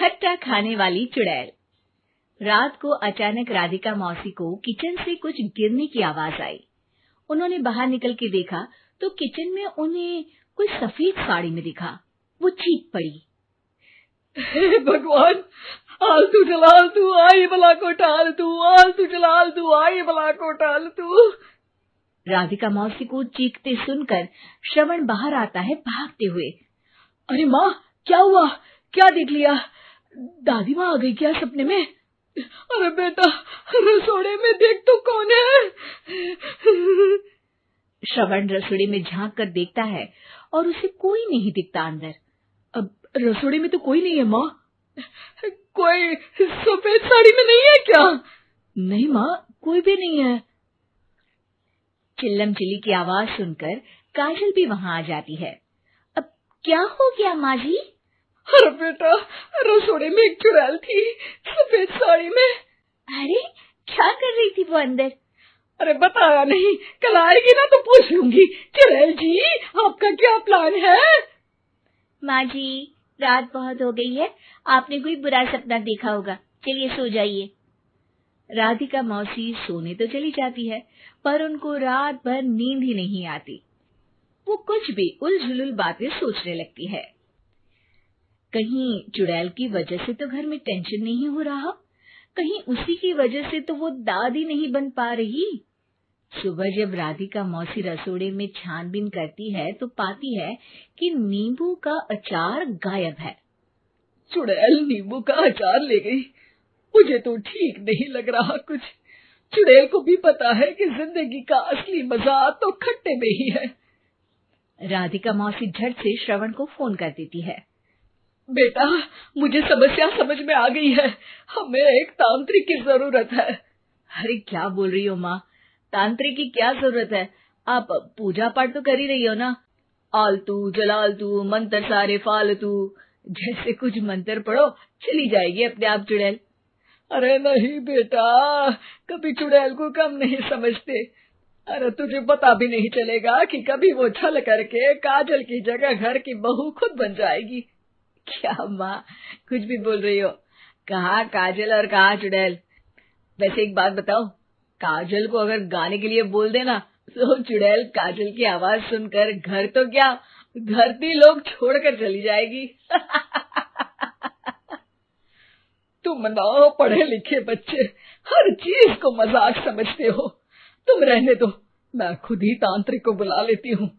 खट्टा खाने वाली चुड़ैल। रात को अचानक राधिका मौसी को किचन से कुछ गिरने की आवाज आई। उन्होंने बाहर निकल के देखा तो किचन में उन्हें कोई सफेद साड़ी में दिखा। वो चीख पड़ी, हे भगवान, आलतू जलालतू आई बला को टालतू, आलतू जलालतू आई बला को टालतू। राधिका मौसी को चीखते सुनकर श्रवण बाहर आता है भागते हुए। अरे माँ, क्या हुआ? क्या देख लिया? दादी माँ आ गई क्या सपने में? अरे बेटा, रसोड़े में देख तो कौन है? श्रवण रसोड़े में झांक कर देखता है और उसे कोई नहीं दिखता अंदर। अब रसोड़े में तो कोई नहीं है माँ। कोई सफेद साड़ी में नहीं है क्या? नहीं माँ, कोई भी नहीं है। चिल्लम चिल्ली की आवाज सुनकर काजल भी वहां आ जाती है। अब क्या हो गया माँ जी? अरे बेटा, रसोड़े में एक चुड़ैल थी सफेद साड़ी में। अरे क्या कर रही थी वो अंदर? अरे बताया नहीं, कल आएगी ना तो पूछ लूंगी। चुड़ैल जी, आपका क्या प्लान है? माँ जी, रात बहुत हो गई है, आपने कोई बुरा सपना देखा होगा, चलिए सो जाइए। राधिका मौसी सोने तो चली जाती है, पर उनको रात भर नींद ही नहीं आती। वो कुछ भी उलझुल बातें सोचने लगती है। कहीं चुड़ैल की वजह से तो घर में टेंशन नहीं हो रहा, कहीं उसी की वजह से तो वो दादी नहीं बन पा रही। सुबह जब राधिका मौसी रसोड़े में छानबीन करती है तो पाती है कि नींबू का अचार गायब है। चुड़ैल नींबू का अचार ले गई? मुझे तो ठीक नहीं लग रहा कुछ। चुड़ैल को भी पता है कि जिंदगी का असली मजा तो खट्टे में ही है। राधिका मौसी झट से श्रवण को फोन कर देती है। बेटा, मुझे समस्या समझ में आ गई है, हमें एक तांत्रिक की जरूरत है। अरे क्या बोल रही हो माँ, तांत्रिक की क्या जरूरत है? आप पूजा पाठ तो कर ही रही हो ना। आलतू जलालतू मंत्र सारे फालतू जैसे कुछ मंत्र पढ़ो, चली जाएगी अपने आप चुड़ैल। अरे नहीं बेटा, कभी चुड़ैल को कम नहीं समझते। अरे तुझे पता भी नहीं चलेगा कि कभी वो छल करके काजल की जगह घर की बहू खुद बन जाएगी। क्या माँ, कुछ भी बोल रही हो? कहाँ काजल और कहाँ चुड़ैल? वैसे एक बात बताओ, काजल को अगर गाने के लिए बोल देना तो चुड़ैल काजल की आवाज सुनकर घर तो क्या, धरती लोग छोड़कर चली जाएगी। तुम ना पढ़े लिखे बच्चे हर चीज को मजाक समझते हो। तुम रहने दो, मैं खुद ही तांत्रिक को बुला लेती हूँ।